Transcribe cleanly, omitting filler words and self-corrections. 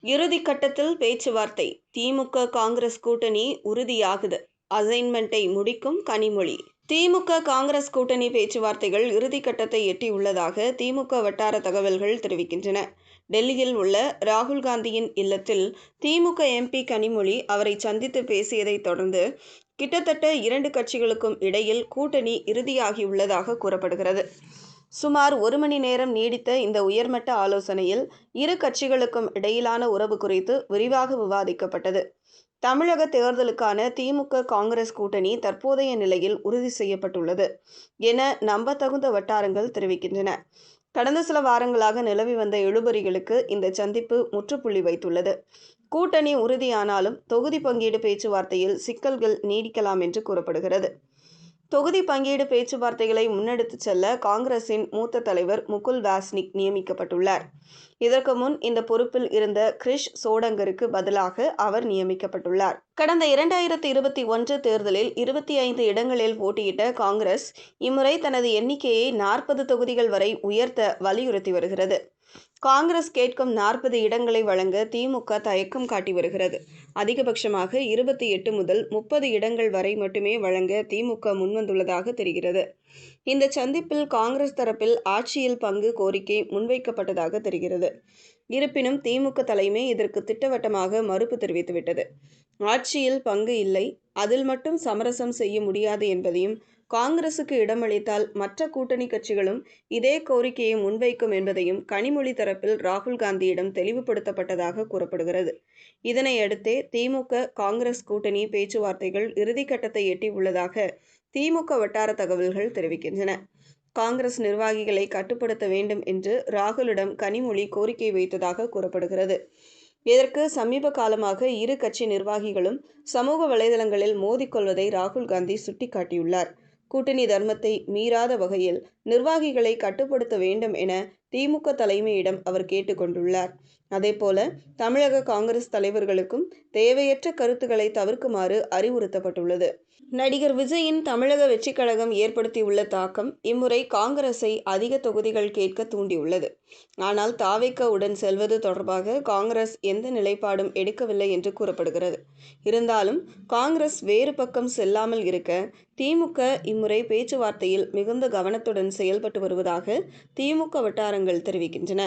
இறுதி கட்டத்தில் பேச்சுவார்த்தை. திமுக காங்கிரஸ் கூட்டணி உறுதியாகுது. அசைன்மெண்டை முடிக்கும் கனிமொழி. திமுக காங்கிரஸ் கூட்டணி பேச்சுவார்த்தைகள் இறுதிக்கட்டத்தை எட்டியுள்ளதாக திமுக வட்டார தகவல்கள் தெரிவிக்கின்றன. டெல்லியில் உள்ள ராகுல் காந்தியின் இல்லத்தில் திமுக எம்பி கனிமொழி அவரை சந்தித்து பேசியதை தொடர்ந்து கிட்டத்தட்ட இரண்டு கட்சிகளுக்கும் இடையில் கூட்டணி இறுதியாகியுள்ளதாக கூறப்படுகிறது. சுமார் 1 மணி நேரம் நீடித்த இந்த உயர்மட்ட ஆலோசனையில் இரு கட்சிகளுக்கும் இடையிலான உறவு குறித்து விரிவாக விவாதிக்கப்பட்டது. தமிழக தேர்தலுக்கான திமுக காங்கிரஸ் கூட்டணி தற்போதைய நிலையில் உறுதி செய்யப்பட்டுள்ளது என நம்பத்தகுந்த வட்டாரங்கள் தெரிவிக்கின்றன. கடந்த சில வாரங்களாக நிலவி வந்த இழுபறிகளுக்கு இந்த சந்திப்பு முற்றுப்புள்ளி வைத்துள்ளது. கூட்டணி உறுதியானாலும் தொகுதி பங்கீடு பேச்சுவார்த்தையில் சிக்கல்கள் நீடிக்கலாம் என்று கூறப்படுகிறது. தொகுதி பங்கீடு பேச்சுவார்த்தைகளை முன்னெடுத்துச் செல்ல காங்கிரசின் மூத்த தலைவர் முகுல் வாஸ்னிக் நியமிக்கப்பட்டுள்ளார். இதற்கு முன் இந்த பொறுப்பில் இருந்த கிரிஷ் சோடங்கருக்கு பதிலாக அவர் நியமிக்கப்பட்டுள்ளார். கடந்த 2021 தேர்தலில் 25 இடங்களில் போட்டியிட்ட காங்கிரஸ் இம்முறை தனது எண்ணிக்கையை 40 தொகுதிகள் வரை உயர்த்த வலியுறுத்தி வருகிறது. காங்கிரஸ் கேட்கும் 40 இடங்களை வழங்க திமுக தயக்கம் காட்டி வருகிறது. அதிகபட்சமாக 28 முதல் 30 இடங்கள் வரை மட்டுமே வழங்க திமுக முன்வந்துள்ளதாக தெரிகிறது. இந்த சந்திப்பில் காங்கிரஸ் தரப்பில் ஆட்சியில் பங்கு கோரிக்கை முன்வைக்கப்பட்டதாக தெரிகிறது. இருப்பினும் திமுக தலைமை இதற்கு திட்டவட்டமாக மறுப்பு தெரிவித்துவிட்டது. ஆட்சியில் பங்கு இல்லை, அதில் மட்டும் சமரசம் செய்ய முடியாது என்பதையும், காங்கிரசுக்கு இடமளித்தால் மற்ற கூட்டணி கட்சிகளும் இதே கோரிக்கையை முன்வைக்கும் என்பதையும் கனிமொழி தரப்பில் ராகுல் காந்தியிடம் தெளிவுபடுத்தப்பட்டதாக கூறப்படுகிறது. இதனையடுத்தே திமுக காங்கிரஸ் கூட்டணி பேச்சுவார்த்தைகள் இறுதிக்கட்டத்தை எட்டியுள்ளதாக திமுக வட்டார தகவல்கள் தெரிவிக்கின்றன. காங்கிரஸ் நிர்வாகிகளை கட்டுப்படுத்த வேண்டும் என்று ராகுலிடம் கனிமொழி கோரிக்கை வைத்ததாக கூறப்படுகிறது. இதற்கு சமீப காலமாக இரு கட்சி நிர்வாகிகளும் சமூக வலைதளங்களில் மோதிக்கொள்வதை ராகுல் காந்தி சுட்டிக்காட்டியுள்ளார். கூட்டணி தர்மத்தை மீறாத வகையில் நிர்வாகிகளை கட்டுப்படுத்த வேண்டும் என திமுக தலைமையிடம் அவர் கேட்டுக்கொண்டுள்ளார். அதேபோல தமிழக காங்கிரஸ் தலைவர்களுக்கும் தேவையற்ற கருத்துக்களை தவிர்க்குமாறு அறிவுறுத்தப்பட்டுள்ளது. நடிகர் விஜயின் தமிழக வெற்றிக் கழகம் ஏற்படுத்தியுள்ள தாக்கம் இம்முறை காங்கிரஸை அதிக தொகுதிகள் கேட்க தூண்டியுள்ளது. ஆனால் தாவேகா உடன் செல்வது தொடர்பாக காங்கிரஸ் எந்த நிலைப்பாடும் எடுக்கவில்லை என்று கூறப்படுகிறது. இருந்தாலும் காங்கிரஸ் வேறு பக்கம் செல்லாமல் இருக்க திமுக இம்முறை பேச்சுவார்த்தையில் மிகுந்த கவனத்துடன் செயல்பட்டு வருவதாக திமுக வட்டாரங்கள் தெரிவிக்கின்றன.